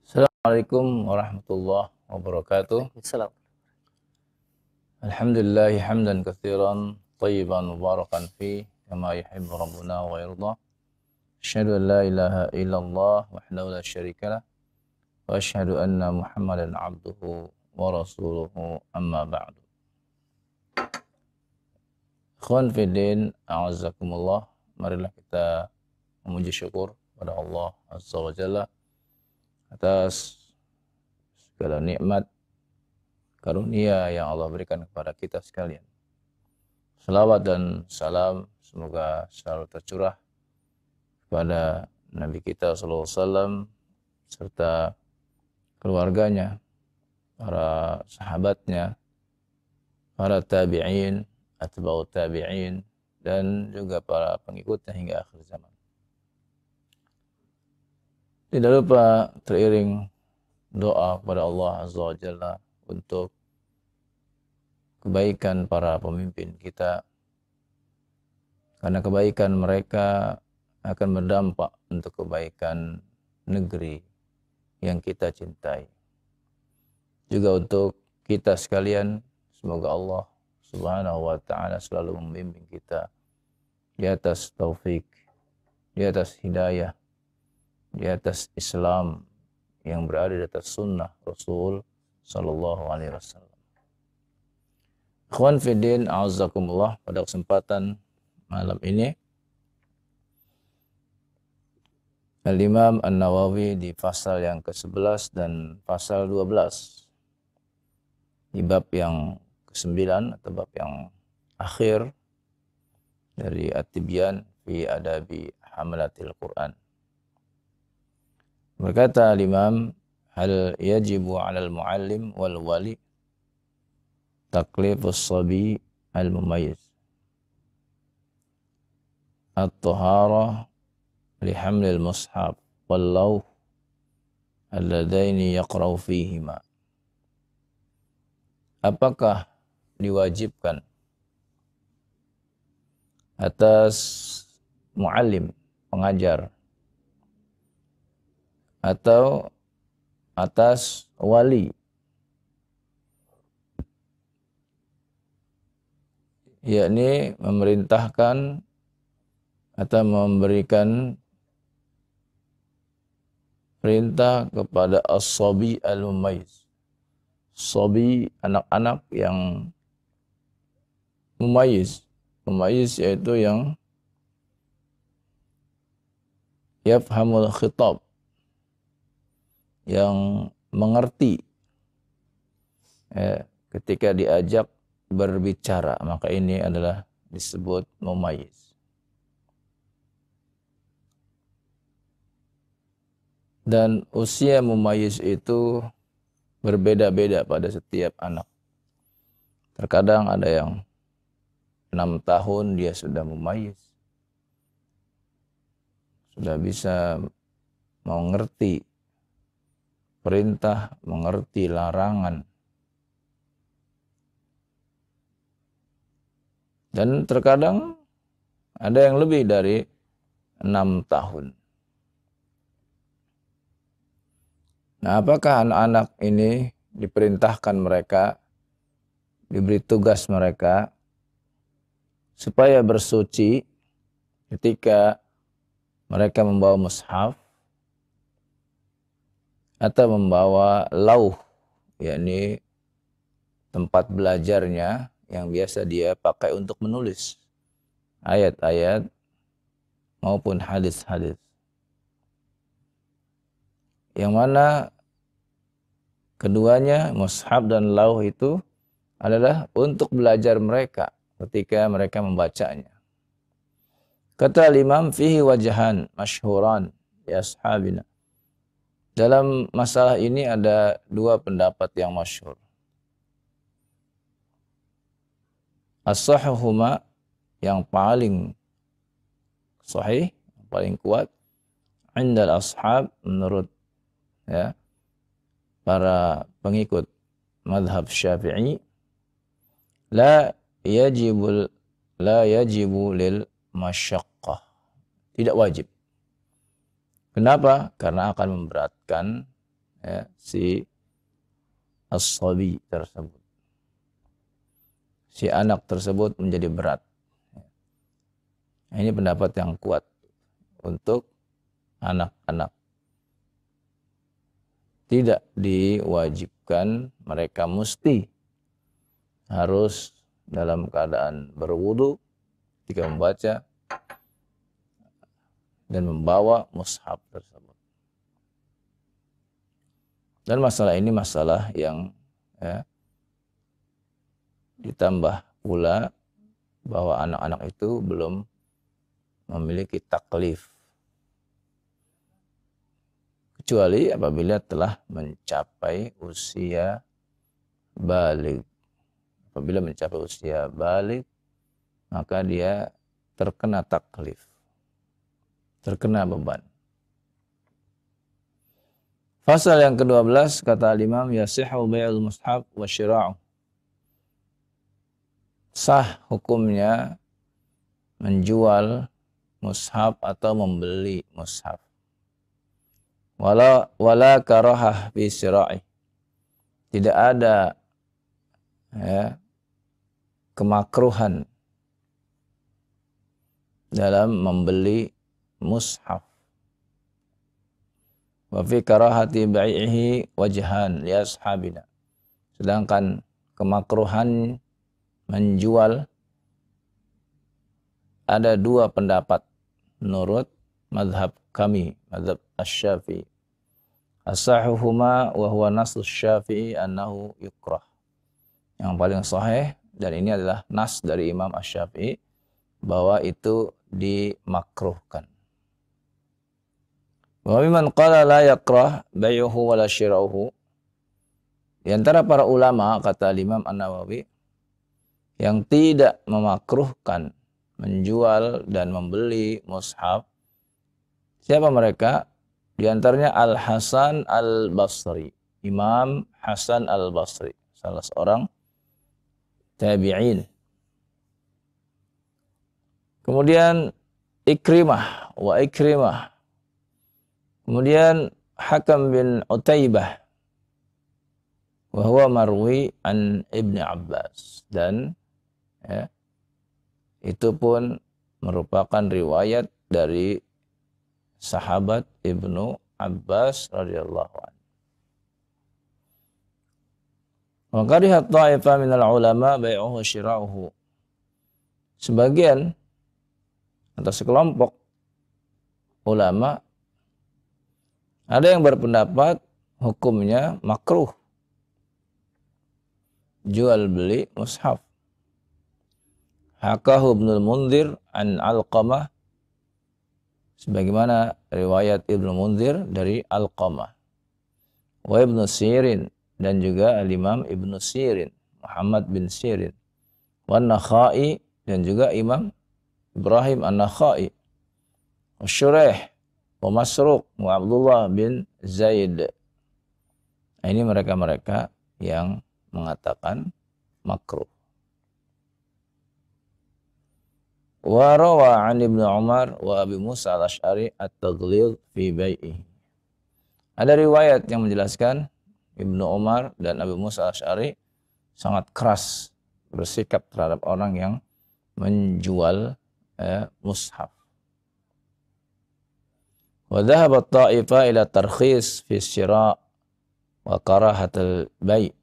Assalamualaikum warahmatullahi wabarakatuh. Waalaikumsalam. Alhamdulillah hamdan katsiran thayyiban mubarakan fi kama yuhibbu rabbuna wa yarda. Asyhadu an la ilaha illallah wahdahu la syarikalah wa asyhadu anna Muhammadan abduhu wa rasuluhu amma ba'du. Ikhwan fillah, a'azzakumullah. Marilah kita memuji syukur pada Allah Azza wa Jalla atas segala nikmat karunia yang Allah berikan kepada kita sekalian. Salawat dan salam semoga selalu tercurah kepada Nabi kita sallallahu alaihi wasallam serta keluarganya, para sahabatnya, para tabi'in, atba'ut tabi'in, dan juga para pengikutnya hingga akhir zaman. Tidak lupa teriring doa kepada Allah Azza wa Jalla untuk kebaikan para pemimpin kita, karena kebaikan mereka akan berdampak untuk kebaikan negeri yang kita cintai. Juga untuk kita sekalian, semoga Allah Subhanahu wa Ta'ala selalu membimbing kita di atas taufik, di atas hidayah, di atas Islam yang berada di atas sunnah Rasul sallallahu alaihi wasallam. Ikhwan fiddin, a'azzakumullah, pada kesempatan malam ini Al-Imam An-Nawawi di pasal yang ke-11 dan pasal 12 di bab yang ke-9 atau bab yang akhir dari At-Tibyan fi Adabi Hamalatil Quran. Berkata Al-Imam, hal yajibu 'alal muallim wal wali taklifus sabi al-mumayyiz at-taharah li hamlil mushaf wal lawh alladaini yaqra'u fihima. Apakah diwajibkan atas muallim, pengajar, atau atas wali, yakni memerintahkan atau memberikan perintah kepada as-sabi al-mumayyiz. Sabi, anak-anak yang mumayyiz. Mumayyiz yaitu yang yafhamul khitab, yang mengerti ketika diajak berbicara, maka ini adalah disebut mumayyiz. Dan usia mumayyiz itu berbeda-beda pada setiap anak. Terkadang ada yang 6 tahun dia sudah mumayyiz, sudah bisa mengerti perintah, mengerti larangan. Dan terkadang ada yang lebih dari 6 tahun. Nah, apakah anak-anak ini diperintahkan mereka, diberi tugas mereka supaya bersuci ketika mereka membawa mushaf atau membawa lauh, yakni tempat belajarnya yang biasa dia pakai untuk menulis ayat-ayat maupun hadis-hadis, yang mana keduanya, mushaf dan lauh, itu adalah untuk belajar mereka ketika mereka membacanya. Kata Imam, fihi wajahan masyhuran ya ashabina. Dalam masalah ini ada 2 pendapat yang masyhur. As-sahihuma, yang paling sahih, yang paling kuat, indal ashab, menurut para pengikut mazhab Syafi'i, la yajibu lil masyaqqah, tidak wajib. Kenapa? Karena akan memberatkan ya, si as-sabi tersebut. Si anak tersebut menjadi berat. Ini pendapat yang kuat untuk anak-anak. Tidak diwajibkan mereka mesti harus dalam keadaan berwudu ketika membaca dan membawa mushaf tersebut. Dan masalah ini masalah yang ditambah pula bahwa anak-anak itu belum memiliki taklif, kecuali apabila telah mencapai usia baligh. Apabila mencapai usia baligh, maka dia terkena taklif, terkena beban. Fasal yang ke-12 kata Imam, yasihhu bai'ul mushaf wa syira'uh. Sah hukumnya menjual mushaf atau membeli mushaf. Wala karahah fi syira'i. Tidak ada kemakruhan dalam membeli mushaf. Wa fi karahati bai'ihi wajhan li ashabina. Sedangkan kemakruhan menjual ada dua pendapat menurut mazhab kami, mazhab Asy-Syafi'i. As-sahihuhuma wa huwa nass Asy-Syafi'i annahu yukrah. Yang paling sahih, dan ini adalah nas dari Imam Asy-Syafi'i, bahwa itu dimakruhkan. Wa mimman qala la yakrah bai'uhu wala syira'uhu. Di antara para ulama, kata Imam An-Nawawi, yang tidak memakruhkan menjual dan membeli mushaf, siapa mereka? Di antaranya Al-Hasan Al-Basri, Imam Hasan Al-Basri, salah seorang tabi'in. Kemudian Ikrimah. Kemudian Hakam bin Utaibah, wa huwa marwi an Ibnu Abbas, dan itu pun merupakan riwayat dari sahabat Ibnu Abbas radhiyallahu anhu. Wa kariha ta'ifa minal ulama bai'uhu syira'uhu. Sebagian atau sekelompok ulama ada yang berpendapat hukumnya makruh jual beli mushaf. Hakahu Ibnul Munzir an Alqamah, sebagaimana riwayat Ibnu Munzir dari Alqamah. Wa Ibnu Sirin, dan juga Al-Imam Ibnu Sirin, Muhammad bin Sirin. Wa Nakhai, dan juga Imam Ibrahim An-Nakhai. Wa Syuraih, wa Masruq, wa Abdullah bin Zaid. Ini mereka-mereka yang mengatakan makruh. Wa rawa 'an Ibnu Umar wa Abi Musa Al-Asy'ari at-taghlidh fi bai'ihi. Ada riwayat yang menjelaskan Ibnu Umar dan Abi Musa Al-Asy'ari sangat keras bersikap terhadap orang yang menjual mushaf. Wa dhahaba at-ta'ifa ila tarkhis fi syira' wa karahatul bai'.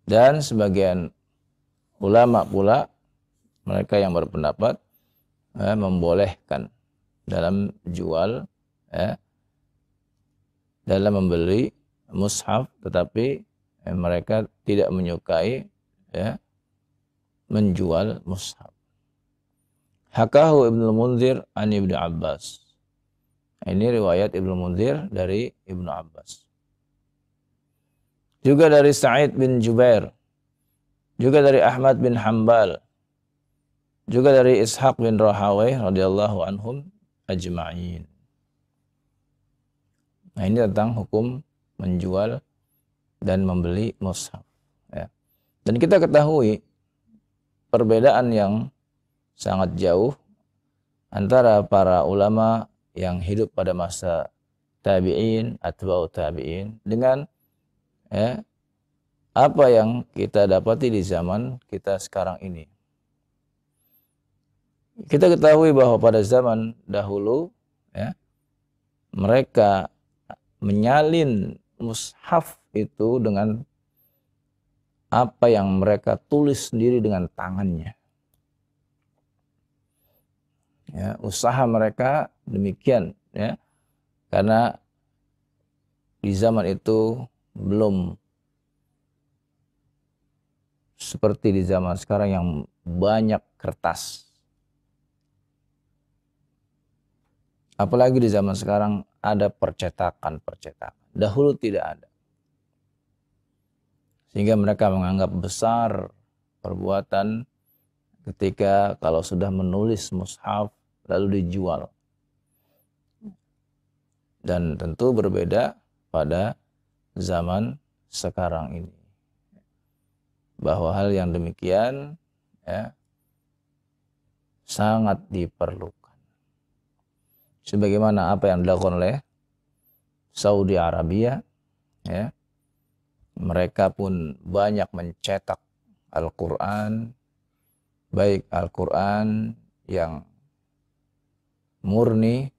Dan sebagian ulama pula, mereka yang berpendapat membolehkan dalam jual, dalam membeli mushaf, tetapi mereka tidak menyukai menjual mushaf. Hakahu Ibnu Munzir an Ibnu Abbas. Ini riwayat Ibnu Munzir dari Ibnu Abbas. Juga dari Sa'id bin Jubair. Juga dari Ahmad bin Hanbal. Juga dari Ishaq bin Rahawayh radhiyallahu anhum ajma'in. Nah, ini tentang hukum menjual dan membeli mushaf. Dan kita ketahui perbedaan yang sangat jauh antara para ulama yang hidup pada masa tabi'in, atba'u tabi'in, dengan apa yang kita dapati di zaman kita sekarang ini. Kita ketahui bahwa pada zaman dahulu mereka menyalin mushaf itu dengan apa yang mereka tulis sendiri dengan tangannya. Usaha mereka demikian, karena di zaman itu belum seperti di zaman sekarang yang banyak kertas. Apalagi di zaman sekarang ada percetakan. Dahulu tidak ada. Sehingga mereka menganggap besar perbuatan ketika kalau sudah menulis mushaf lalu dijual. Dan tentu berbeda pada zaman sekarang ini. Bahwa hal yang demikian sangat diperlukan. Sebagaimana apa yang dilakukan oleh Saudi Arabia, mereka pun banyak mencetak Al-Quran, baik Al-Quran yang murni,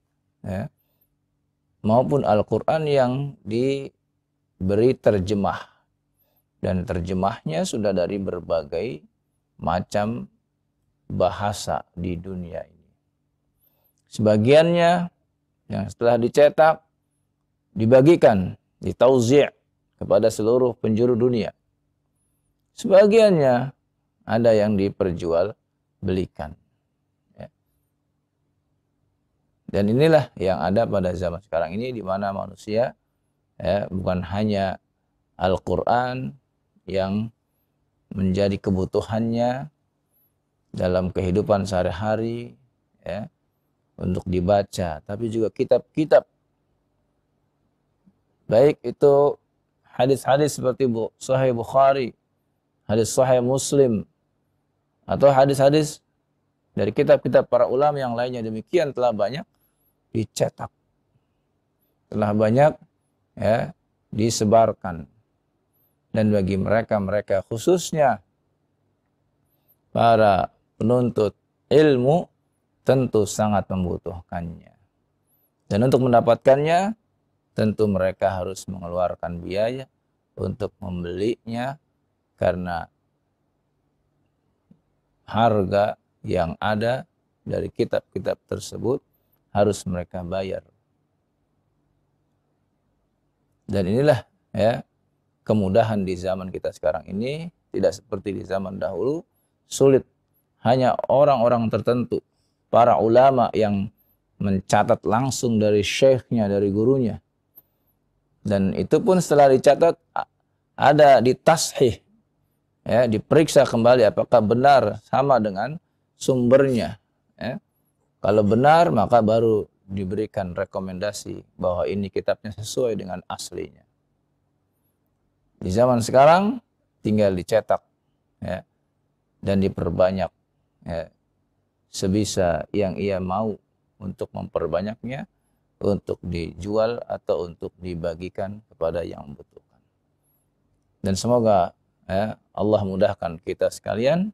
maupun Al-Quran yang diberi terjemah. Dan terjemahnya sudah dari berbagai macam bahasa di dunia ini. Sebagiannya yang setelah dicetak dibagikan, ditauzi' kepada seluruh penjuru dunia. Sebagiannya ada yang diperjualbelikan. Dan inilah yang ada pada zaman sekarang ini, di mana manusia bukan hanya Al-Quran yang menjadi kebutuhannya dalam kehidupan sehari-hari untuk dibaca, tapi juga kitab-kitab, baik itu hadis-hadis seperti Sahih Bukhari, hadis Sahih Muslim, atau hadis-hadis dari kitab-kitab para ulama yang lainnya, demikian telah banyak dicetak, telah banyak disebarkan. Dan bagi mereka khususnya para penuntut ilmu tentu sangat membutuhkannya. Dan untuk mendapatkannya tentu mereka harus mengeluarkan biaya untuk membelinya, karena harga yang ada dari kitab-kitab tersebut harus mereka bayar. Dan inilah kemudahan di zaman kita sekarang ini, tidak seperti di zaman dahulu, sulit. Hanya orang-orang tertentu, para ulama yang mencatat langsung dari syekhnya, dari gurunya. Dan itu pun setelah dicatat, ada ditashih, diperiksa kembali apakah benar sama dengan sumbernya. Kalau benar, maka baru diberikan rekomendasi bahwa ini kitabnya sesuai dengan aslinya. Di zaman sekarang tinggal dicetak dan diperbanyak sebisa yang ia mau untuk memperbanyaknya, untuk dijual atau untuk dibagikan kepada yang membutuhkan. Dan semoga Allah mudahkan kita sekalian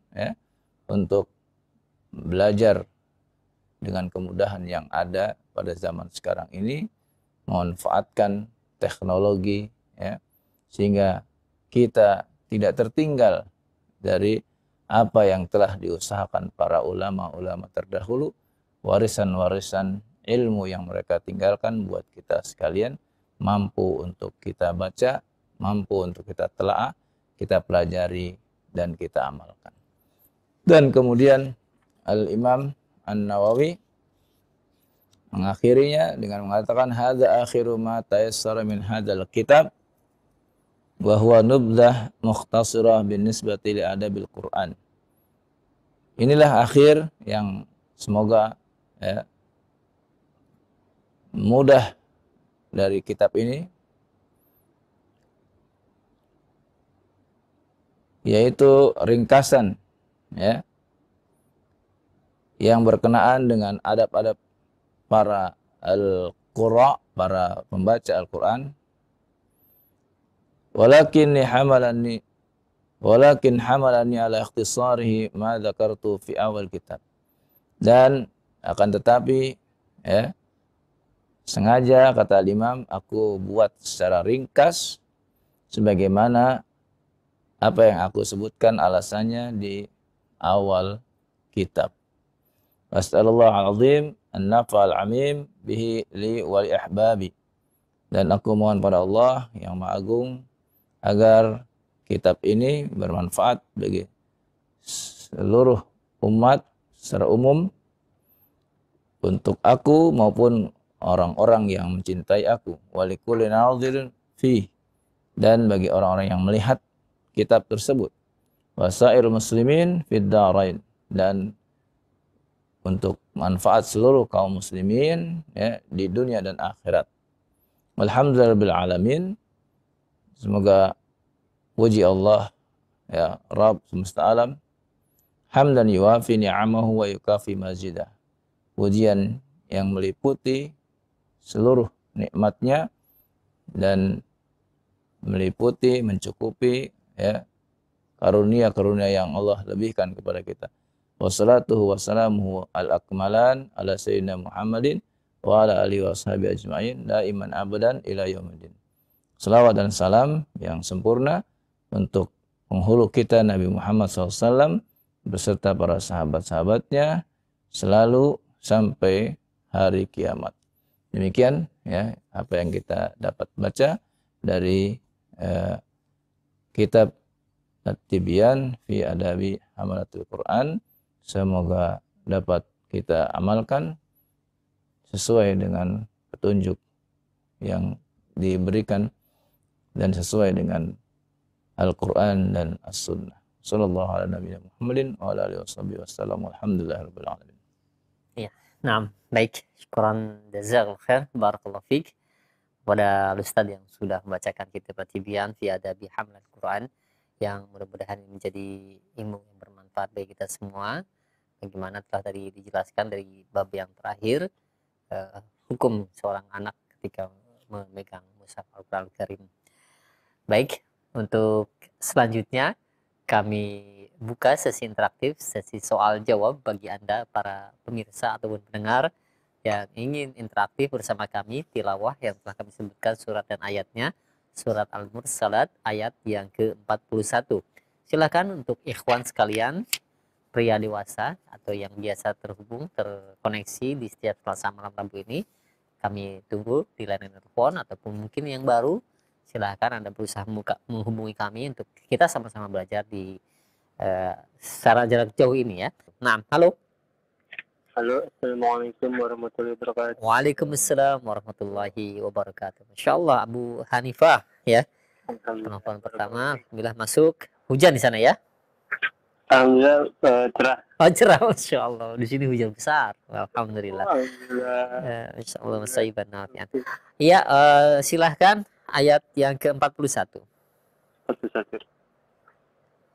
untuk belajar dengan kemudahan yang ada pada zaman sekarang ini, memanfaatkan teknologi sehingga kita tidak tertinggal dari apa yang telah diusahakan para ulama-ulama terdahulu, warisan-warisan ilmu yang mereka tinggalkan buat kita sekalian, mampu untuk kita baca, mampu untuk kita telaah, kita pelajari, dan kita amalkan. Dan kemudian Al-Imam An-Nawawi mengakhirinya dengan mengatakan, hadza akhiru ma tayassara min hadzal kitab wa huwa nubdah mukhtasirah bin nisbati li adabil Quran. Inilah akhir yang semoga mudah dari kitab ini, yaitu ringkasan yang berkenaan dengan adab-adab para al-qurra, para pembaca Al-Quran. Walakin hamalani ala ikhtisarihi ma dzakartu fi awal kitab. Dan akan tetapi ya, sengaja kata Imam aku buat secara ringkas sebagaimana apa yang aku sebutkan alasannya di awal kitab. Was'allallahu al-azim an-nafa'al amim bihi li wal ihbabi. Dan aku mohon pada Allah yang Maha Agung agar kitab ini bermanfaat bagi seluruh umat secara umum, untuk aku maupun orang-orang yang mencintai aku, walikulli nadhirin fi, dan bagi orang-orang yang melihat kitab tersebut, wasairul muslimin fid darain, dan untuk manfaat seluruh kaum muslimin ya, di dunia dan akhirat. Alhamdulillahirabbil alamin. Semoga puji Allah ya Rabb semesta alam, hamdan yuwafi ni'amahu wa yukafi mazidah. Pujian yang meliputi seluruh nikmatnya dan meliputi, mencukupi ya karunia-karunia yang Allah lebihkan kepada kita. Wassalatuhu wassalamuhu al-akmalan ala sayyidina Muhammadin wa ala alihi washabihi ajma'in daiman abadan ila yaumiddin. Salawat dan salam yang sempurna untuk penghulu kita Nabi Muhammad SAW beserta para sahabat-sahabatnya selalu sampai hari kiamat. Demikian ya apa yang kita dapat baca dari kitab At-Tibyan fi Adabi Hamalatul Quran. Semoga dapat kita amalkan sesuai dengan petunjuk yang diberikan dan sesuai dengan Al-Quran dan As-Sunnah. Sallallahu ala nabiyina Muhammadin wa ala alihi wasallam. Alhamdulillahirabbil alamin. Ya, nah, baik. Syukran jazakallahu khair. Barakallahu fiik kepada Ustaz yang sudah membacakan kitab At-Tibyan fi Adabi Hamalatul Quran, yang mudah-mudahan menjadi ilmu yang bermanfaat bagi kita semua. Bagaimana telah tadi dijelaskan dari bab yang terakhir, hukum seorang anak ketika memegang mushaf Al-Quran Al-Karim. Baik, untuk selanjutnya kami buka sesi interaktif, sesi soal jawab bagi Anda para pemirsa ataupun pendengar yang ingin interaktif bersama kami tilawah yang telah kami sebutkan surat dan ayatnya, surat Al-Mursalat ayat yang ke-41. Silakan untuk ikhwan sekalian, pria dewasa atau yang biasa terhubung, terkoneksi di setiap Selasa malam Rabu ini, kami tunggu di layanan telepon, ataupun mungkin yang baru, silakan Anda berusaha menghubungi kami untuk kita sama-sama belajar di secara jarak jauh ini ya. Nah, halo. Halo, Assalamualaikum warahmatullahi wabarakatuh. Waalaikumsalam warahmatullahi wabarakatuh. Insyaallah Abu Hanifah ya. Penelpon pertama, alhamdulillah masuk. Hujan di sana ya? Alhamdulillah cerah. Oh cerah, Masya Allah. Di sini hujan besar. Alhamdulillah. Alhamdulillah. Insya Allah masaiban nafi'an. Iya, silahkan ayat yang ke-41.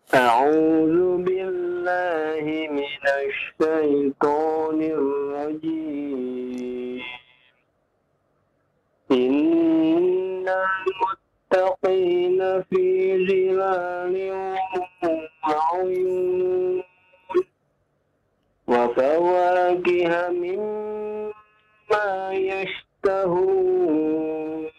A'udzu billahi minasy syaithanir rajim. Innal muttaqina fi zilalin wa 'uyun wa fawakiha mimma yashtahun.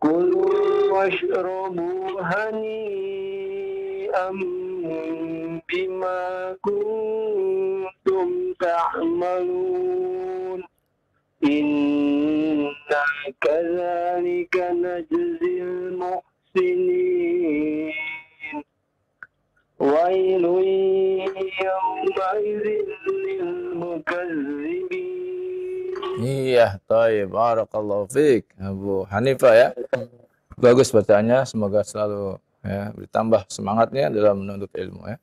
Kulu washrabu hani'an bima kuntum ta'malun. Inna kadzalika najzil muhsinin. Wailun yawmaidzin lil mukazzibin. Iya, taib. Barakallahu fiik. Abu Hanifah ya. Bagus bacaannya, semoga selalu ya bertambah semangatnya dalam menuntut ilmu ya.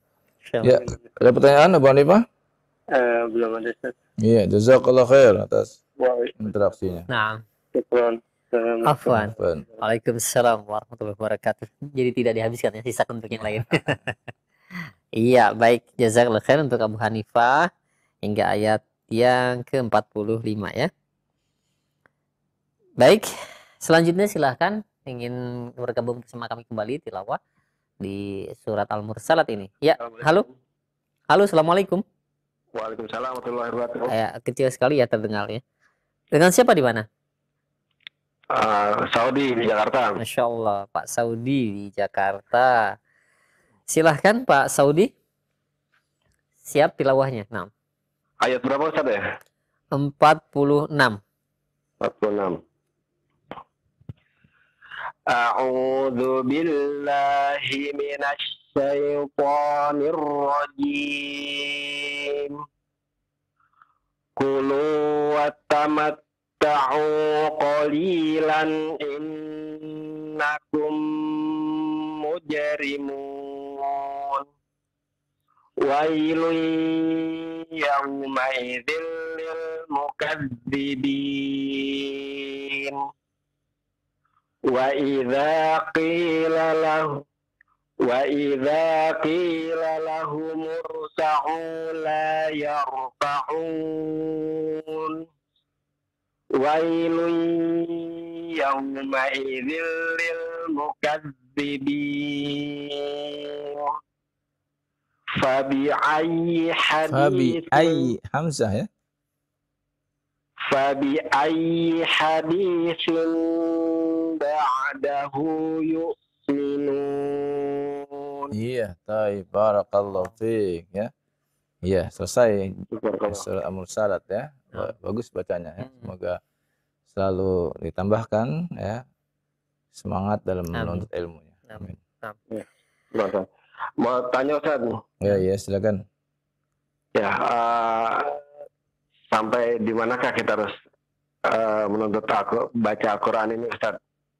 Ya, ada pertanyaan Abu Hanifah? Belum ada, Ustaz. Iya, jazakallahu khair atas interaksinya. Nah, Syukran. afwan. Waalaikumsalam warahmatullahi wabarakatuh. Jadi tidak dihabiskan ya, sisakan untuk yang lain. Iya, baik. Jazakallahu khair untuk Abu Hanifah hingga ayat yang ke-45 ya. Baik, selanjutnya silahkan ingin bergabung bersama kami kembali tilawah di surat Al-Mursalat ini. Ya, halo. Halo, assalamualaikum. Waalaikumsalam warahmatullahi wabarakatuh. Ya, kecil sekali ya terdengarnya. Dengan siapa di mana? Saudi di Jakarta. Masya Allah, Pak Saudi di Jakarta. Silahkan Pak Saudi. Siap tilawahnya. Nah, Ayat berapa Ustaz ya? 46. 46. A'udzu billahi minasy syaithanir rajim. Kulu wattamatta'u qalilan innakum mujrimun. Wailun yawma idzil lil mukadzibin. وإذا قيل لهم اركعوا لا يركعون ويل يومئذ للمكذبين فبأي Hamzah ya. فبأي حديث بعده يؤمنون. Iya, taib, barakallahu fiik ya. Iya, selesai surah Al-Mursalat ya. Bagus bacanya ya. Semoga selalu ditambahkan ya semangat dalam menuntut ilmunya. Amin. Mau tanya Ustaz? Ya, silakan. Ya, sampai di manakah kita harus menuntut baca Al-Quran ini Ustaz?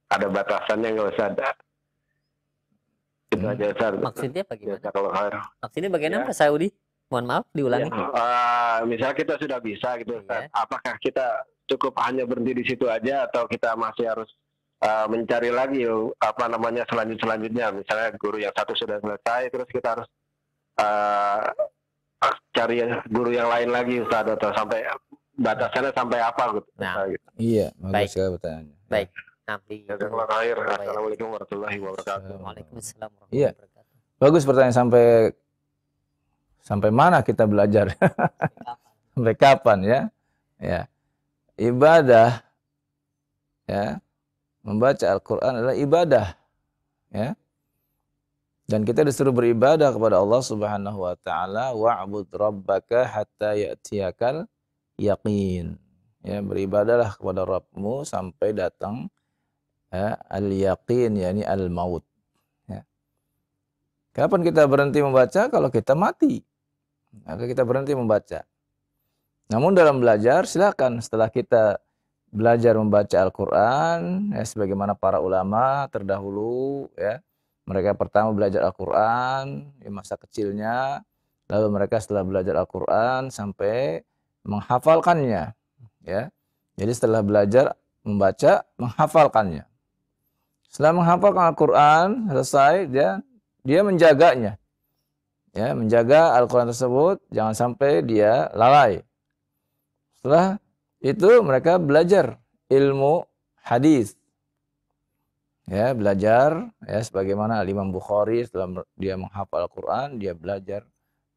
Ada batasannya nggak Ustaz? Itu aja Ustaz. Maksudnya bagaimana? Ya, kalau Maksudnya bagaimana Pak Saudi? Mohon maaf, diulangi. Misalnya kita sudah bisa gitu Ustaz. Apakah kita cukup hanya berhenti di situ aja atau kita masih harus mencari lagi selanjutnya? Misalnya guru yang satu sudah selesai, terus kita harus cari guru yang lain lagi Ustaz, atau sampai batasannya sampai apa gitu. Gitu. Iya, bagus sekali pertanyaannya. Baik. Assalamualaikum warahmatullahi wabarakatuh. Waalaikumsalam warahmatullahi Iya. wabarakatuh. Bagus pertanyaan, sampai mana kita belajar? Sampai kapan ya? Ya. Ibadah ya. Membaca Al-Qur'an adalah ibadah. Ya. Dan kita disuruh beribadah kepada Allah Subhanahu wa taala, wa'bud rabbaka hatta ya'tiyakal yaqin. Ya, beribadahlah kepada Rabbmu sampai datang al-yaqin, yakni al-maut. Ya. Kapan kita berhenti membaca? Kalau kita mati. Maka kita berhenti membaca. Namun dalam belajar silakan, setelah kita belajar membaca Al-Qur'an ya, sebagaimana para ulama terdahulu ya. Mereka pertama belajar Al-Qur'an di masa kecilnya, lalu mereka setelah belajar Al-Qur'an sampai menghafalkannya ya. Jadi setelah belajar membaca, menghafalkannya. Setelah menghafalkan Al-Qur'an selesai, dia menjaganya. Ya, menjaga Al-Qur'an tersebut jangan sampai dia lalai. Setelah itu mereka belajar ilmu hadis. Ya, belajar ya sebagaimana Imam Bukhari setelah dia menghafal Al-Qur'an, dia belajar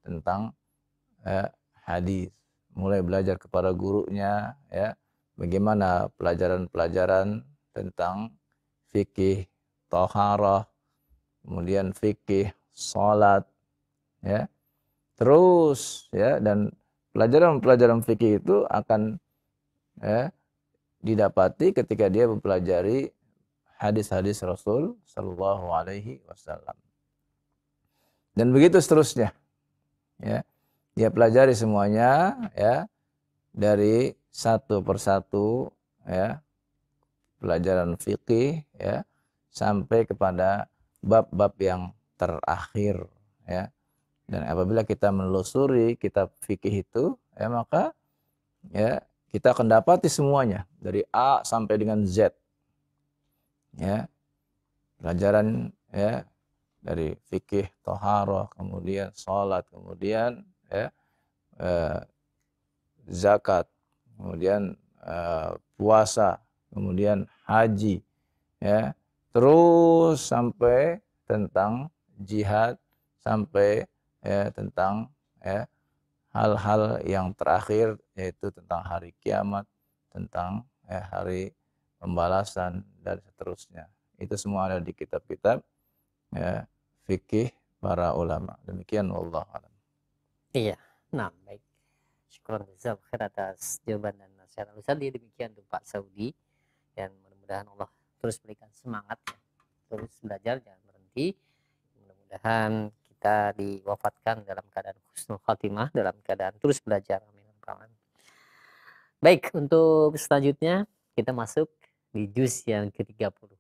tentang hadis. Mulai belajar kepada gurunya ya, bagaimana pelajaran-pelajaran tentang fikih thaharah, kemudian fikih salat ya. Terus ya, dan pelajaran-pelajaran fikih itu akan didapati ketika dia mempelajari hadis-hadis Rasul sallallahu alaihi wasallam. Dan begitu seterusnya. Ya. Dia pelajari semuanya ya, dari satu persatu ya, pelajaran fikih ya, sampai kepada bab-bab yang terakhir ya. Dan apabila kita menelusuri kitab fikih itu ya, maka ya kita akan dapati semuanya dari A sampai dengan Z. Ya. Pelajaran ya dari fikih thaharah, kemudian salat, kemudian ya zakat, kemudian puasa kemudian haji, ya, terus sampai tentang jihad, sampai ya tentang ya hal-hal yang terakhir yaitu tentang hari kiamat, tentang ya, hari pembalasan dan seterusnya. Itu semua ada di kitab-kitab ya fikih para ulama. Demikian wallahu a'lam. Iya. Nah, baik. Syukran jazakallahu khair atas jawaban dan nasihat Ustaz. Demikian untuk Pak Saudi, dan mudah-mudahan Allah terus berikan semangat ya. Terus belajar, jangan berhenti. Mudah-mudahan kita diwafatkan dalam keadaan husnul khatimah, dalam keadaan terus belajar. Amin. Baik, untuk selanjutnya kita masuk di juz yang ke-30.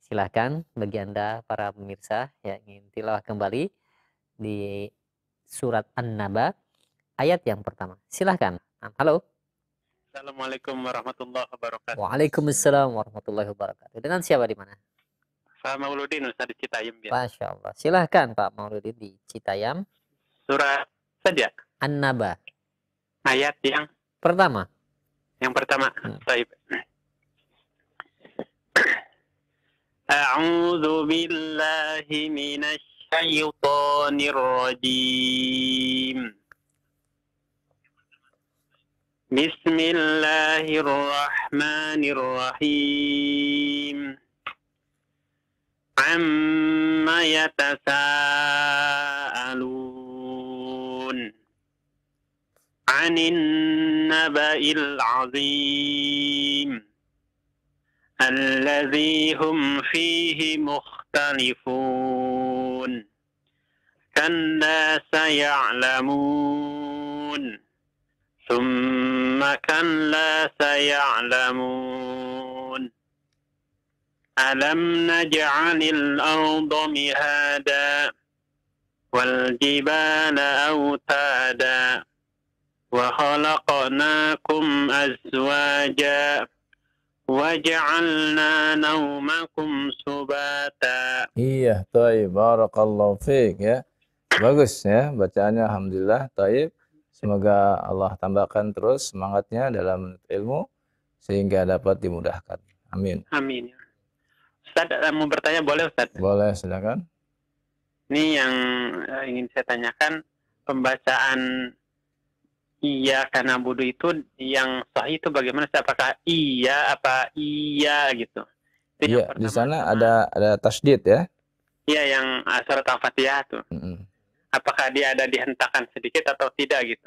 Silahkan bagi Anda para pemirsa yang ingin tilawah kembali di surat An-Naba ayat yang pertama. Silahkan. Halo. Assalamualaikum warahmatullahi wabarakatuh. Waalaikumsalam warahmatullahi wabarakatuh. Dengan siapa di mana? Pak Mauludin, Ustaz di Citayam. Ya. Masya Allah. Silahkan Pak Mauludin di Citayam. Surah saja. An-Naba. Ayat yang pertama. Yang pertama. Baik. A'udzu billahi minasy syaithanir rajim. Bismillahirrahmanirrahim. Amma yatasaalun 'anil naba'il 'azim alladzi hum fihi mukhtalifun. Kalla saya'lamun. ثم كلا سيعلمون ألم نجعل الأرض مهادا والجبال أوتادا وخلقناكم أزواجا وجعلنا نومكم سباتا. Iya, taib. Barakallahu fiik ya. Bagus ya bacaannya, alhamdulillah. Taib. Semoga Allah tambahkan terus semangatnya dalam ilmu sehingga dapat dimudahkan. Amin. Amin. Ustaz, mau bertanya boleh Ustaz? Boleh, silakan. Ini yang ingin saya tanyakan, pembacaan iya karena budu itu yang sahih itu bagaimana? Apakah iya apa iya gitu? Iya, di sana ada tasydid ya. Iya, yang surat Al-Fatihah tuh. Apakah dia ada dihentakkan sedikit atau tidak gitu?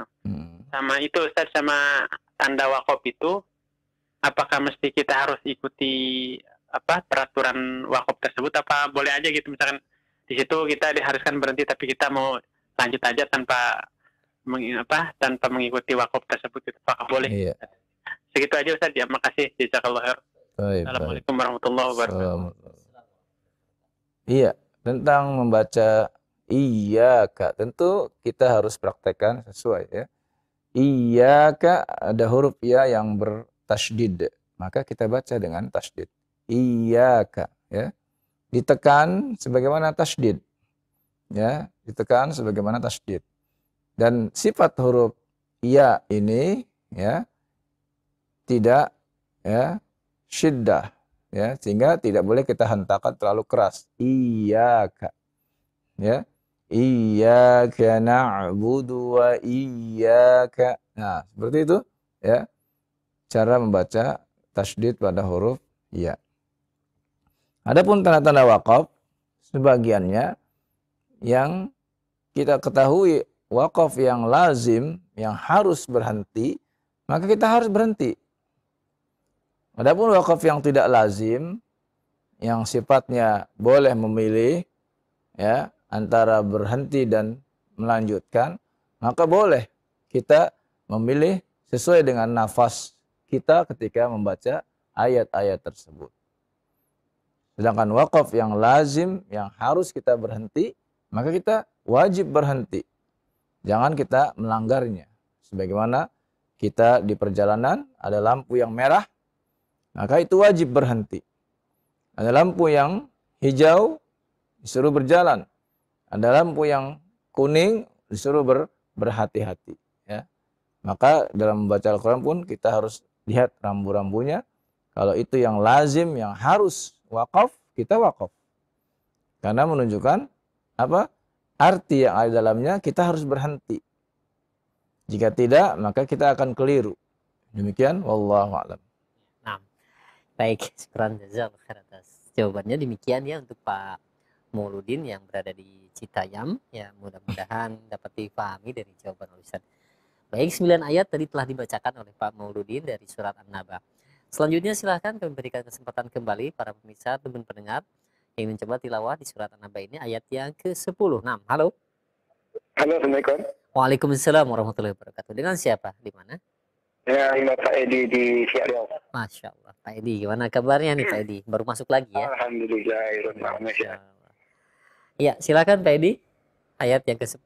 Sama itu Ustaz, sama tanda wakaf itu, apakah mesti kita harus ikuti peraturan wakaf tersebut? Apa boleh aja gitu, misalkan di situ kita diharuskan berhenti tapi kita mau lanjut aja tanpa mengikuti wakaf tersebut, itu apakah boleh? Iya. Segitu aja Ustaz ya. Makasih. Jazakallahu khair. Assalamualaikum warahmatullahi wabarakatuh. Iya, tentang membaca Iyyaka, tentu kita harus praktekkan sesuai ya. Iyyaka ada huruf ya yang bertasydid, maka kita baca dengan tasydid. Iyyaka ya. Ditekan sebagaimana tasydid. Ya, ditekan sebagaimana tasydid. Dan sifat huruf ya ini ya tidak ya syiddah ya, sehingga tidak boleh kita hentakan terlalu keras. Iyyaka. Ya. Iyyaka na'budu wa iyyaka. Nah, seperti itu ya. Cara membaca tasydid pada huruf ya. Adapun tanda-tanda wakaf sebagiannya yang kita ketahui wakaf yang lazim, yang harus berhenti, maka kita harus berhenti. Adapun wakaf yang tidak lazim, yang sifatnya boleh memilih ya antara berhenti dan melanjutkan, maka boleh kita memilih sesuai dengan nafas kita ketika membaca ayat-ayat tersebut. Sedangkan wakaf yang lazim, yang harus kita berhenti, maka kita wajib berhenti. Jangan kita melanggarnya. Sebagaimana kita di perjalanan, ada lampu yang merah, maka itu wajib berhenti. Ada lampu yang hijau, disuruh berjalan. Ada lampu yang kuning, disuruh berhati-hati. Ya. Maka dalam membaca Al-Quran pun kita harus lihat rambu-rambunya. Kalau itu yang lazim, yang harus wakaf, kita wakaf. Karena menunjukkan apa? Arti yang ada dalamnya, kita harus berhenti. Jika tidak, maka kita akan keliru. Demikian, wallahu a'lam. Nah, baik, syukran jazakallahu khair atas jawabannya. Demikian ya untuk Pak Mauludin yang berada di Citayam. Ya, mudah-mudahan dapat dipahami dari jawaban Ustaz. Baik, 9 ayat tadi telah dibacakan oleh Pak Mauludin dari surat An-Naba. Selanjutnya silahkan kami berikan kesempatan kembali para pemirsa teman pendengar yang mencoba tilawah di surat An-Naba ini ayat yang ke-10. Nah, halo. Halo, Assalamualaikum. Waalaikumsalam warahmatullahi wabarakatuh. Dengan siapa? Di mana? Ya, ini Pak Edi di Siak. Masya Allah. Pak Edi, gimana kabarnya nih Pak Edi? Baru masuk lagi ya? Alhamdulillah. Ya, silakan Pak Edi. Ayat yang ke-10.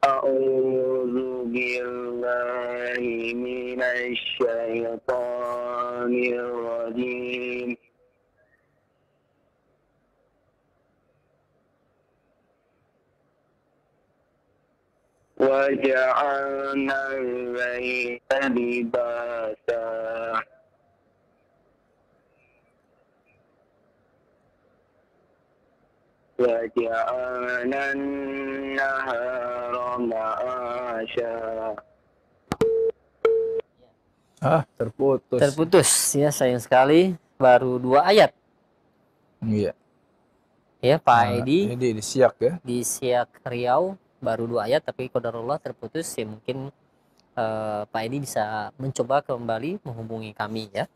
A'udzu billahi minasy syaithanir rajim. Wa ja'alna al-layla libasa. وَجَعَلْنَا النَّهَارَ مَعَاشًا. Terputus. Terputus ya, sayang sekali. Baru 2 ayat. Iya. Ya, Pak Edi. Edi di Siak ya. Di Siak Riau baru 2 ayat, tapi qadarullah terputus. Ya mungkin Pak Edi bisa mencoba kembali menghubungi kami ya.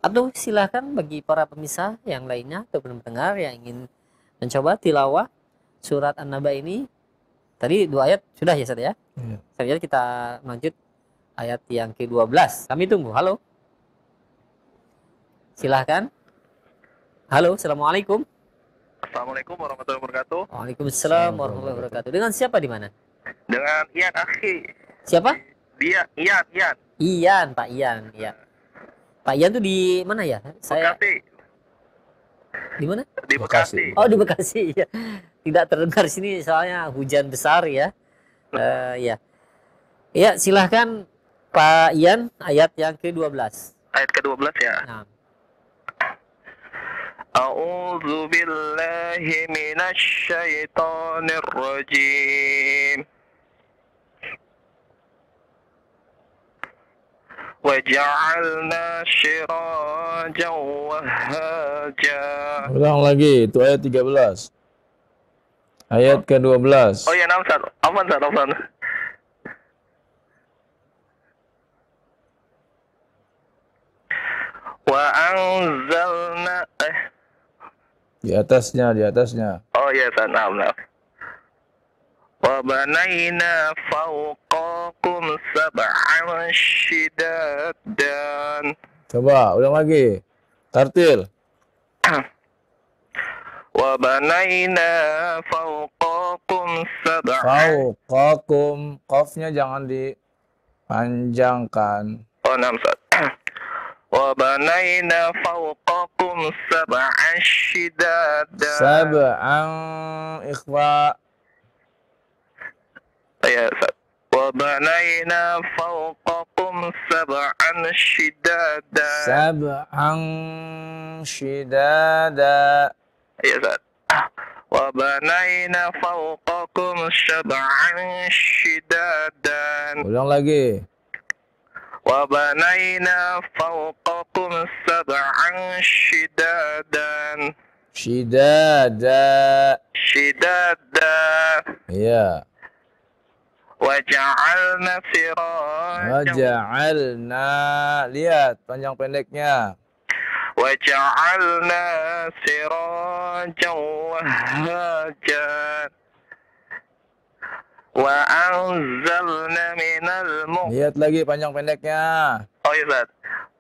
Atau silahkan bagi para pemirsa yang lainnya atau pendengar yang ingin mencoba tilawah surat An-Naba ini. Tadi 2 ayat sudah ya, Ustaz ya? Iya. Selanjutnya kita lanjut ayat yang ke-12. Kami tunggu. Halo. Silahkan. Halo, Assalamualaikum. Assalamualaikum warahmatullahi wabarakatuh. Waalaikumsalam warahmatullahi wabarakatuh. Dengan siapa di mana? Dengan Ian, akhi. Siapa? Dia, Ian. Ian, Pak Ian. Ya. Pak Ian tuh di mana ya? Saya Bekasi. di mana? Di Bekasi. Oh, di Bekasi ya. Tidak terdengar sini soalnya hujan besar ya. Ya. Ya, silahkan Pak Ian ayat yang ke-12. Ayat ke-12 ya. Nah. A'udzu billahi minasy syaithanir rajim. وَجَعَلْنَا سِرَاجًا وَهَّاجًا. Ulang lagi, itu ayat 13. Ayat ke-12. Oh ya, Ustaz. Afwan. Wa anzalna Di atasnya. Oh ya, Ustaz. Nah. Wa banayna fawqakum sab'an shidadan. Coba, ulang lagi. Tartil. Wa banayna fawqakum sab'an. Fauqakum. Qafnya jangan dipanjangkan. Oh, nah, Ustaz. Wa banayna fawqakum sab'an shidadan. Sab'an ikhfa. Ya, Ustaz. Wa banayna fawqakum sab'an shidadan. Sab'an shidada. Ya, Ustaz. Wa banayna fawqakum sab'an shidadan. Ulang lagi. Wa banayna fawqakum sab'an shidadan. Shidada. Iya. Waja'alna sirajan. Waja'alna. Lihat panjang pendeknya. Waja'alna sirajan wahhajan. Wa anzalna minal Lihat lagi panjang pendeknya. Oh iya, Ustaz.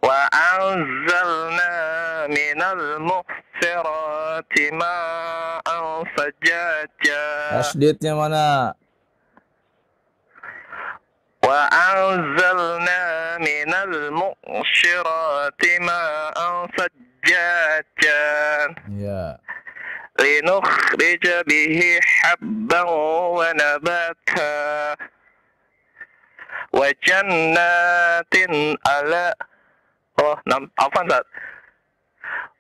Wa anzalna minal muhsirati ma'an sajjaja. Tasdidnya mana? Wa anzalna minal muhsirati ma'an sajjaja. Ya. لنخرج به حبا ونباتا وجنات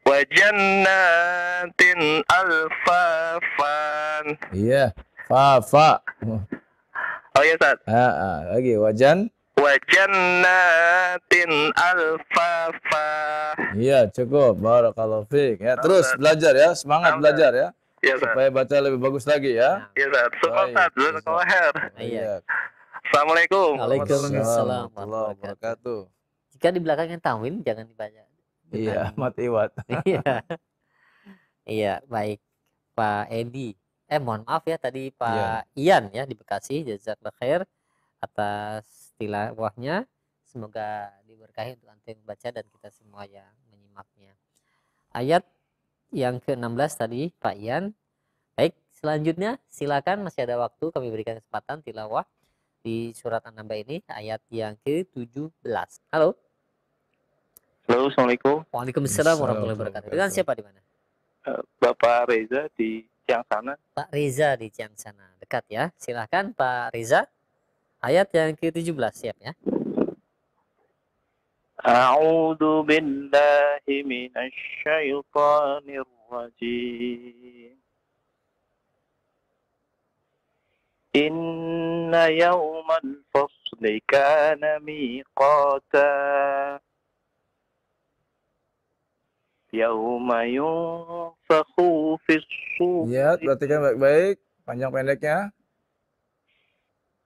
وجنات ألفافا. Iya, fa. Oh iya Ustaz. Lagi Wajannatin alfafa. Iya, cukup. Barakallahu fiik. Ya, terus belajar ya, semangat belajar ya. Iya, supaya baca lebih bagus lagi ya. Iya, Ustaz. Semangat. Jazakallahu khair. Iya. Assalamualaikum. Waalaikumsalam warahmatullahi wabarakatuh. Jika di belakangnya tanwin jangan dibaca. Iya, matiwat. Iya. Iya, baik. Pak Edi. Mohon maaf ya tadi Pak Ian ya di Bekasi. Jazakallahu khair atas tilawahnya. Semoga diberkahi untuk antum membaca dan kita semua yang menyimaknya. Ayat yang ke-16 tadi Pak Ian. Baik, selanjutnya silakan, masih ada waktu, kami berikan kesempatan tilawah di surat An-Naba ini ayat yang ke-17. Halo. Halo, Assalamualaikum. Waalaikumsalam warahmatullahi wabarakatuh. Dengan siapa di mana? Bapak Reza di Ciangsana. Pak Reza di Ciangsana. Dekat ya. Silahkan Pak Reza. Ayat yang ke-17, siap ya. A'udzu billahi minasy syaithanir rajim. Inna yawmal fasli kana miqata. Yauma yunfakhu fis-sur. Ya, perhatikan baik-baik panjang pendeknya.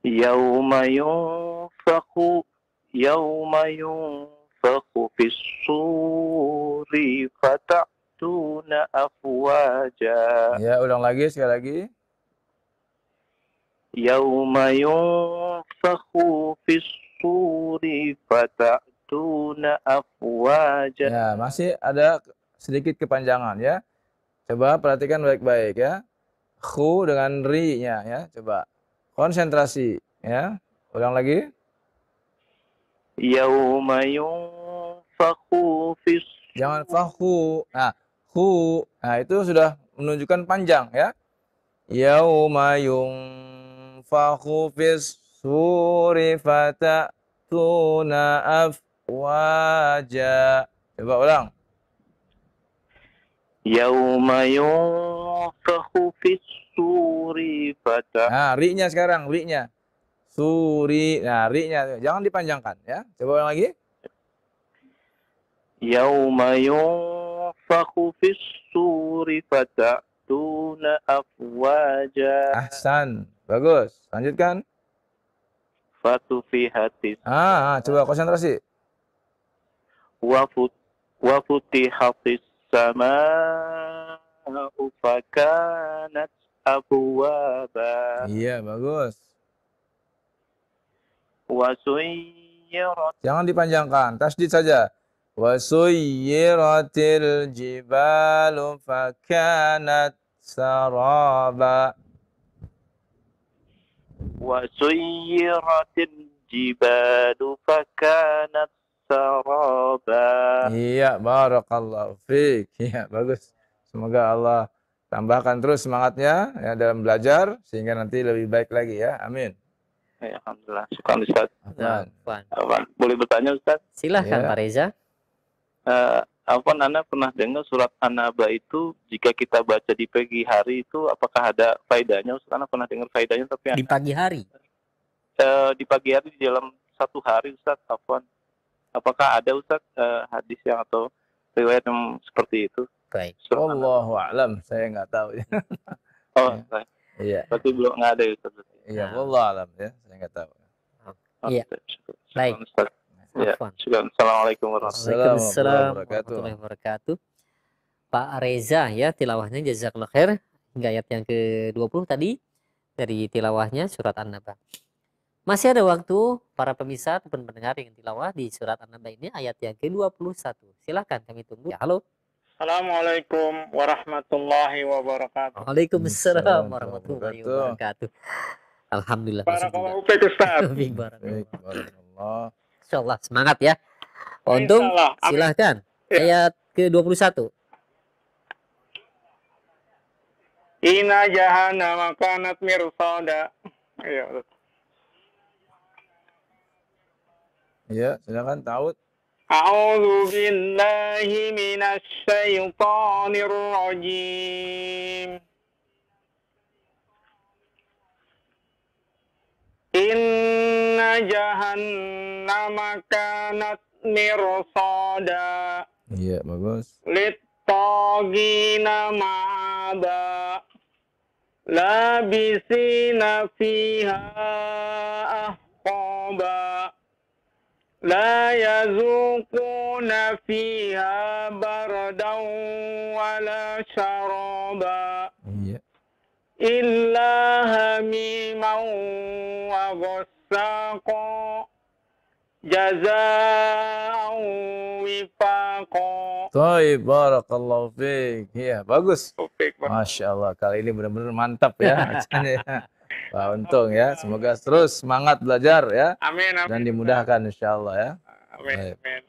Yauma yunfakhu fis-suri fata'tuna afwaja. Ya, ulang lagi sekali lagi. Yauma yunfakhu fis-suri fata'tuna afwaja. Ya, masih ada sedikit kepanjangan ya. Coba perhatikan baik-baik ya. Khu dengan ri-nya ya. Coba konsentrasi ya. Ulang lagi. Yauma yunfakhu fis. Jangan fakhu. Nah, khu. Nah, itu sudah menunjukkan panjang ya. Yauma yunfakhu fis suri fata'tuna afwaja. Coba ulang. Yauma yunfakhu fis-suri fata'tuna. Nah, ri-nya sekarang, ri-nya. Suri. Nah, ri-nya jangan dipanjangkan ya. Coba ulang lagi. Yauma yunfakhu fis-suri fata'tuna afwaja. Ahsan. Bagus. Lanjutkan. Fatufihatis. Coba konsentrasi. Wa futihatis sama'u fakanat abwaba. Iya, bagus. Wa suyyirat. Jangan dipanjangkan, tasdid saja. Wa suyyiratil jibalu fakanat saraba. Wa suyyiratil jibalu fakanat saraba. Iya, barakallahu fiik. Iya, bagus. Semoga Allah tambahkan terus semangatnya ya dalam belajar sehingga nanti lebih baik lagi ya. Amin. Ya, alhamdulillah. Syukran Ustaz. Boleh bertanya Ustaz? Silahkan Pak Reza. Anda pernah dengar surat An-Naba itu jika kita baca di pagi hari itu apakah ada faedahnya? Ustaz, Anda pernah dengar faedahnya tapi di pagi hari? Di pagi hari di dalam satu hari Ustaz, apakah ada Ustaz hadis yang atau riwayat yang seperti itu? Baik. Wallahu a'lam, saya nggak tahu. Oh, iya. Berarti belum nggak ada Ustaz. Iya, wallahu a'lam ya, saya nggak tahu. Iya. Baik. Ya, Assalamualaikum warahmatullahi wabarakatuh. Pak Reza ya tilawahnya jazakallahu khair hingga ayat yang ke-20 tadi dari tilawahnya surat An-Naba. Masih ada waktu para pemirsa ataupun pendengar yang tilawah di surat An-Naba ini ayat yang ke-21. Silakan kami tunggu. Ya, halo. Assalamualaikum warahmatullahi wabarakatuh. Waalaikumsalam warahmatullahi wabarakatuh. Alhamdulillah. Barakallahu fiik Ustaz. Barakallah. Insyaallah semangat ya. Untung silahkan ayat ke-21. Inna jahannama kanat mirsada. Iya. Ya, silakan Ta'ud. A'udzu billahi minasy syaithanir rajim. Inna jahannama kanat mirsada. Iya, bagus. Littagina ma'aba. Labisina fiha ahqaba. La yazukuna fiha bardan wala syaraba. Iya. Illa hamiman wa ghassaqa. Jazaa'an wifaqa. Baik, barakallahu fiik. Iya, bagus. Topik, Pak. Masya Allah, kali ini benar-benar mantap ya. Wah, untung ya. Semoga terus semangat belajar ya. Amin, amin. Dan dimudahkan insya Allah ya. Amin, Baik. amin.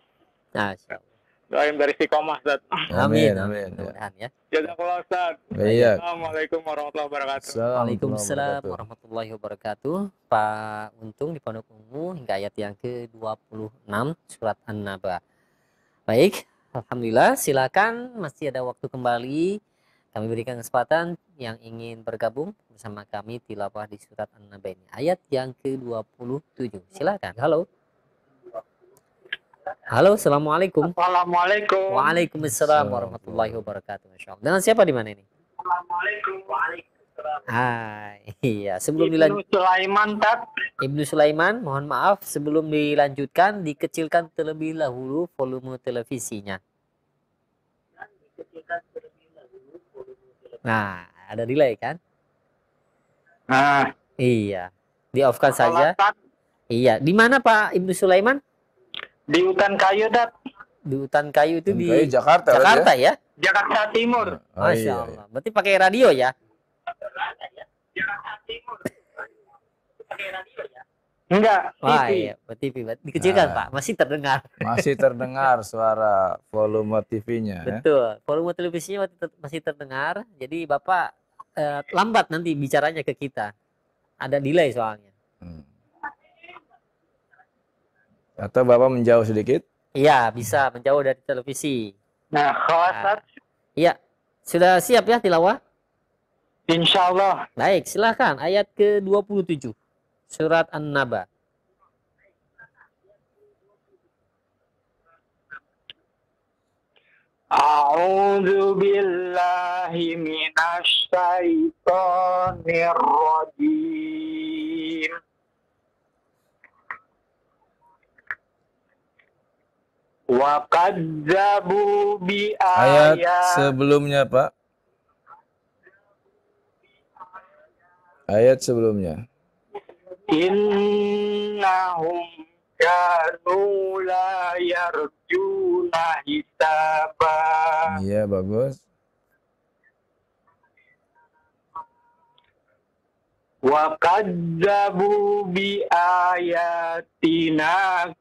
Nah, insya Allah. Doain dari istiqomah, Ustaz. Amin, amin. Ya. Mudah-mudahan ya. Jazakallah, Ustaz. Iya. Assalamualaikum warahmatullahi wabarakatuh. Waalaikumsalam warahmatullahi wabarakatuh. Pak Untung di Pondok Ungu hingga ayat yang ke-26 surat An-Naba. Baik, alhamdulillah, silakan, masih ada waktu kembali. Kami berikan kesempatan yang ingin bergabung bersama kami tilawah di surat An-Naba ini. Ayat yang ke-27. Silakan. Halo. Halo, assalamualaikum. Assalamualaikum. Waalaikumsalam warahmatullahi wabarakatuh. Masya Allah. Dengan siapa di mana ini? Assalamualaikum. Waalaikumsalam. Iya. Sebelum Ibnu Sulaiman, Tat. Ibnu Sulaiman, mohon maaf sebelum dilanjutkan dikecilkan terlebih dahulu volume televisinya. Nah, ada delay kan? Nah, Iya. Di-off-kan saja. Tat. Iya. Di mana Pak Ibnu Sulaiman? Di hutan kayu, Tat. Di hutan kayu itu di Kayak Jakarta, Jakarta ya? Jakarta Timur. Oh, Masya iya, Allah. Berarti pakai radio ya? Jakarta Timur. Enggak, Wah, TV. iya. TV. Dikecilkan Nah. Pak. Masih terdengar. Masih terdengar suara volume TV-nya ya. Betul. Volume televisinya masih terdengar. Jadi Bapak lambat nanti bicaranya ke kita. Ada delay soalnya. Atau Bapak menjauh sedikit? Iya, bisa menjauh dari televisi. Nah, khawatir. Iya. Sudah siap ya tilawah? Insya Allah. Baik, silahkan. Ayat ke-27. Surat An-Naba. A'udzu billahi minasy syaithanir rajim. Wa kadzabu bi Ayat sebelumnya, Pak. Ayat sebelumnya. Innahum kanu la yarjuna hisaba. Iya, bagus. Wa kadzabu bi ayatina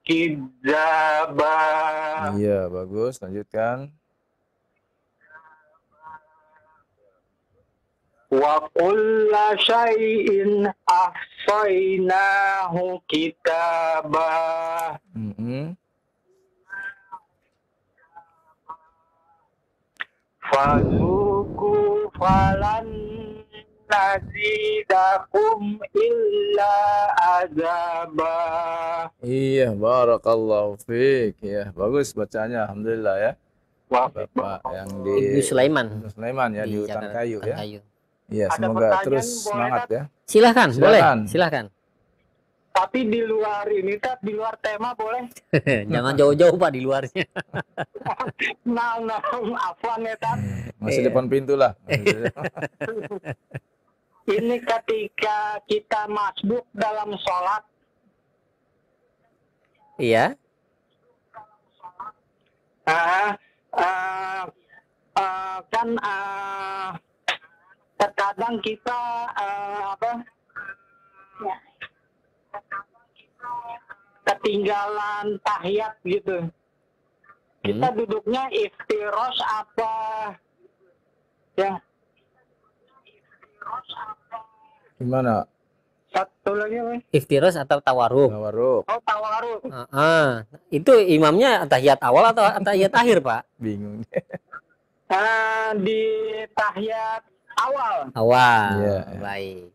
kidzaba. Iya, bagus. Lanjutkan. Wa kulla syai'in ahsaynahu kitabah. Fazuku falan nazidakum illa azabah. Iya, barakallahu fiik. Ya, bagus bacanya. Alhamdulillah ya. Bapak yang di Ibnu Sulaiman. Ibnu Sulaiman ya, di hutan Jakarta, kayu hutan ya. kayu. Iya, Ada semoga pertanyaan, terus boleh, semangat Tat? ya. Silahkan, boleh. Silakan. Silahkan. Tapi di luar ini, Tat, di luar tema boleh? Jangan jauh-jauh Pak di luarnya. Nah, afwan ya, Tat. Masih Iya. depan pintu lah. Ini ketika kita masbuk dalam sholat, Iya. kan terkadang kita ketinggalan tahiyat gitu. Kita duduknya iftirosh apa ya? Gimana? Satu lagi apa? Iftiros atau tawarruk? Tawarruk. Oh, tawaruk. Itu imamnya tahiyat awal atau tahiyat akhir, Pak? Bingung. Di tahiyat awal. Awal. Iya. Baik.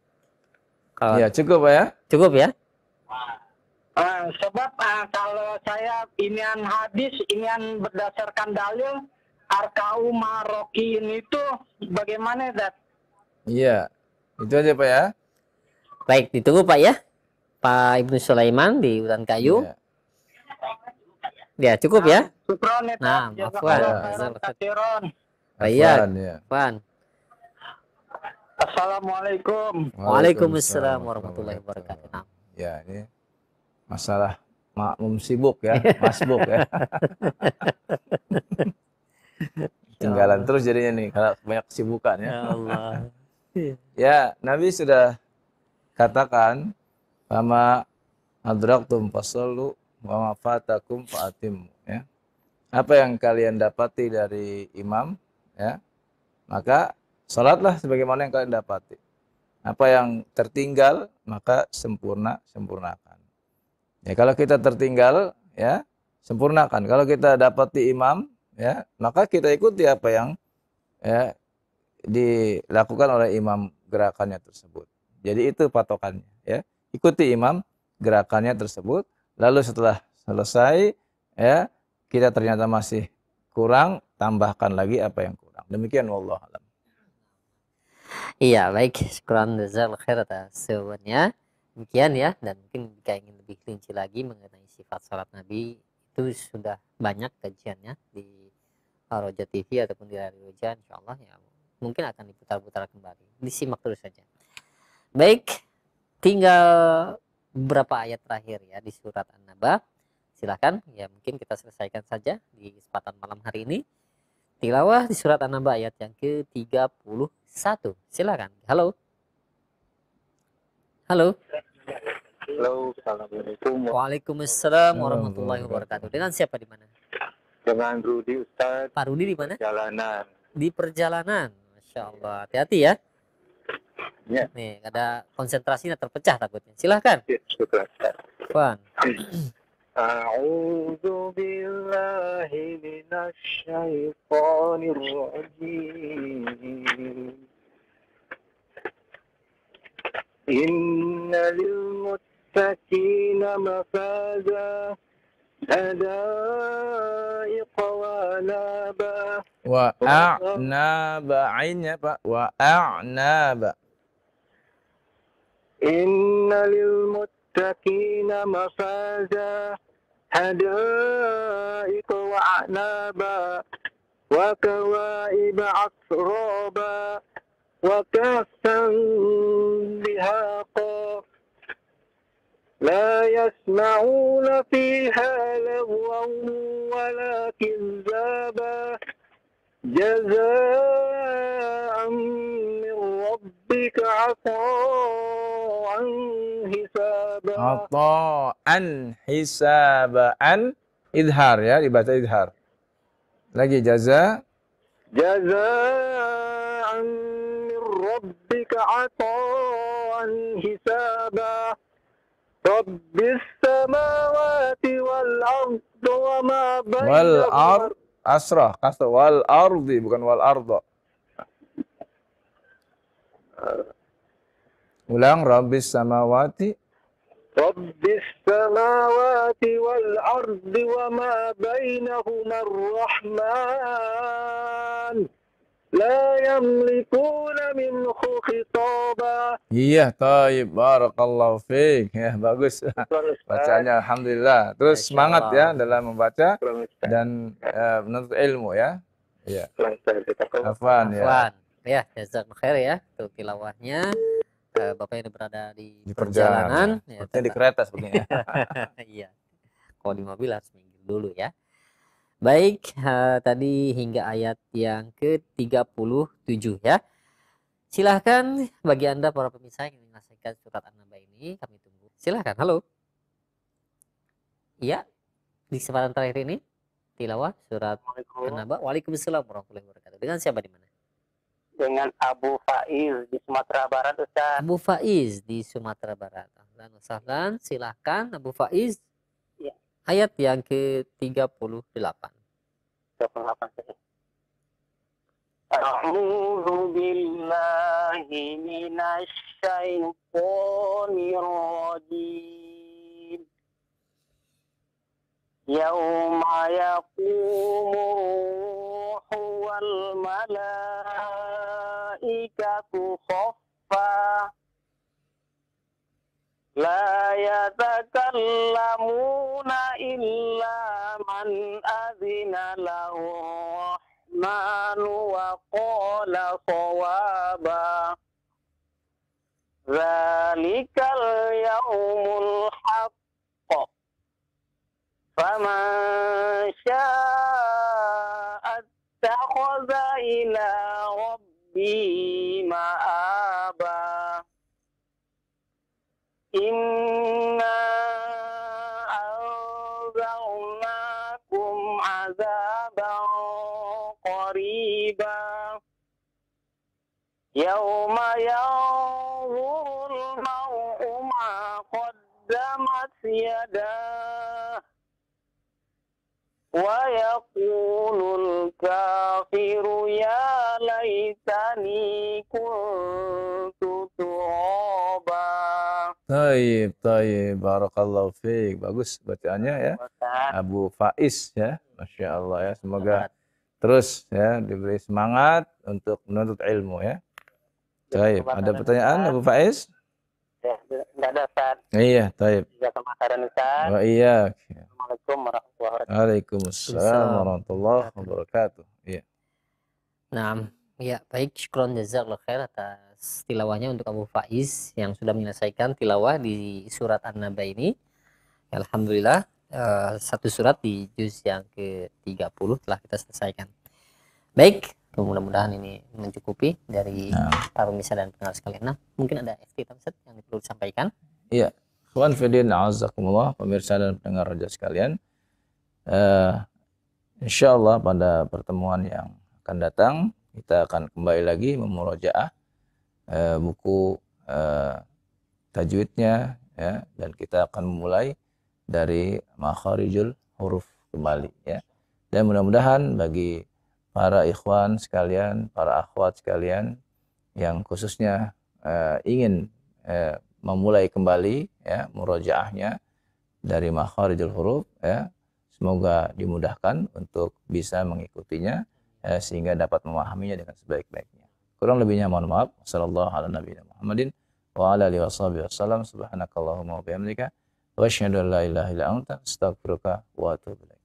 Ya, cukup Pak ya? Cukup ya? Sebab kalau saya inian hadis, inian berdasarkan dalil arkau marokin itu bagaimana, Dat? Iya. Itu aja Pak ya. Baik, ditunggu Pak ya. Pak Ibnu Sulaiman di Utan Kayu. Iya. Ya, cukup ya. Syukron ya, Nah, Dat. afwan. Jazakallahu khairan. Baik. Afwan, ya. Pan. Assalamualaikum. Waalaikumsalam warahmatullahi wabarakatuh. Nah. Ya, ini masalah makmum sibuk ya, masbuk ya. Tinggalan terus jadinya nih kalau banyak kesibukan ya. Ya Allah. Ya, Nabi sudah katakan sama adraktum fasallu wa ma fatakum fa'atimmu ya. Apa yang kalian dapati dari imam ya, maka salatlah sebagaimana yang kalian dapati. Apa yang tertinggal maka sempurnakan. Ya, kalau kita tertinggal ya, sempurnakan. Kalau kita dapati imam ya, maka kita ikuti apa yang ya dilakukan oleh imam gerakannya tersebut. Jadi itu patokannya ya. Ikuti imam gerakannya tersebut, lalu setelah selesai ya, kita ternyata masih kurang, tambahkan lagi apa yang kurang. Demikian wallahu a'lam. Iya, baik. Syukran jazakallahu khair atas jawabannya. Demikian ya, dan mungkin jika ingin lebih rinci lagi mengenai sifat salat Nabi, itu sudah banyak kajiannya di Roja TV ataupun di Radio Roja, insyaallah ya. Mungkin akan diputar-putar kembali. Disimak terus saja. Baik, tinggal beberapa ayat terakhir ya di surat An-Naba. Silakan ya, mungkin kita selesaikan saja di kesempatan malam hari ini. Tilawah di surat An-Naba ayat yang ke-31. Silakan. Halo. Halo. Halo, assalamualaikum. Waalaikumsalam warahmatullahi wabarakatuh. Dengan siapa di mana? Dengan Rudi Ustaz. Pak Rudi di mana? Jalanan. Di perjalanan. Masya Allah. Hati-hati ya. Ya. Nih, ada konsentrasinya terpecah takutnya. Silahkan. Syukur. Wan. A'udzu billahi minasy syaithanir rajim. Innal muttaqina mafaza hadaiqa wa naba. Wa a'naba, ainnya Pak. Wa a'naba. Innal muttaqina mafaza hadaiqa wa a'naba wa kawaiba atraba wa kafan bihaqa la yasma'una fiha lagwan wala kizzaba jazaa'an min rabbika 'ata'an hisaba. Ata'an hisabaan, idhar ya, dibaca idhar. Lagi jaza. Jazaa'an min rabbika 'ata'an hisaba. Rabbis samawati wal ardi wa ma Wal ard asrah, kata wal ardi bukan wal arda. Ulang, Rabbis samawati. Rabbis samawati wal ardi wa ma bainahuma ar-rahman la yamlikuna minhu khitaba. Iya, taib, barakallahu fiik. Ya, bagus. Bacanya alhamdulillah. Terus semangat ya dalam membaca dan menuntut ilmu ya. Iya. Afwan ya. Afwan. Ya, jazakallahu khair ya untuk tilawahnya. Bapak yang berada di perjalanan ya, di kereta sepertinya. Iya. Kalau di mobil harus minggir dulu ya. Baik, tadi hingga ayat yang ke-37 ya. Silahkan bagi Anda para pemirsa yang ingin menyaksikan surat An-Naba ini, kami tunggu. Silahkan, halo. Iya, di kesempatan terakhir ini tilawah surat An-Naba. Waalaikumsalam warahmatullahi wabarakatuh. Dengan siapa di mana? dengan Abu Faiz di Sumatera Barat, Ustaz. Abu Faiz di Sumatera Barat. Ahlan wa sahlan, silahkan Abu Faiz. Ya. Ayat yang ke-38. 38. A'udzu billahi minasy syaithanir rajim. Yauma yaqumu ruhu wal malaikatu saffa la yatakallamuna illa man azina lahu rahmanu wa qala shawaba. Zalikal yaumul haqq. Faman syaa'a ittakhadha ila rabbihi ma'aba. Inna anzarnakum azaban qariba. Yauma yanzurul mar'u ma qaddamat yadah. Wa yaqulul kafiru ya laitani kuntu turaba. Taib, barakallahu fiik. Bagus bacaannya ya. Abu Faiz ya. Masya Allah ya. Semoga terus ya diberi semangat untuk menuntut ilmu ya. Taib. Ada pertanyaan Abu Faiz? Ya, enggak ada, Ustaz. Iya, taib. Jazakallahu khairan, Ustaz. Wa iya. Assalamualaikum warahmatullahi wabarakatuh. Waalaikumsalam warahmatullahi wabarakatuh. Iya. Nah, ya baik, syukron jazakallahu khair atas tilawahnya untuk Abu Faiz yang sudah menyelesaikan tilawah di surat An-Naba ini. Alhamdulillah, satu surat di juz yang ke-30 telah kita selesaikan. Baik, mudah-mudahan ini mencukupi dari para pemirsa dan pendengar sekalian. Nah, mungkin ada FT Tamsat yang perlu disampaikan. Iya. Ikhwan fillah, a'azakumullah, pemirsa dan pendengar raja sekalian. Insyaallah pada pertemuan yang akan datang kita akan kembali lagi memurojaah buku tajwidnya ya, dan kita akan memulai dari makharijul huruf kembali ya. Dan mudah-mudahan bagi para ikhwan sekalian, para akhwat sekalian yang khususnya ingin memulai kembali ya murojaahnya dari makharijul huruf ya, semoga dimudahkan untuk bisa mengikutinya sehingga dapat memahaminya dengan sebaik-baiknya. Kurang lebihnya mohon maaf. Wassallallahu ala nabiyina Muhammadin wa ala alihi wasallam. Subhanakallahumma wa bihamdika wa asyhadu an la ilaha illa anta astaghfiruka wa atubu ilaik.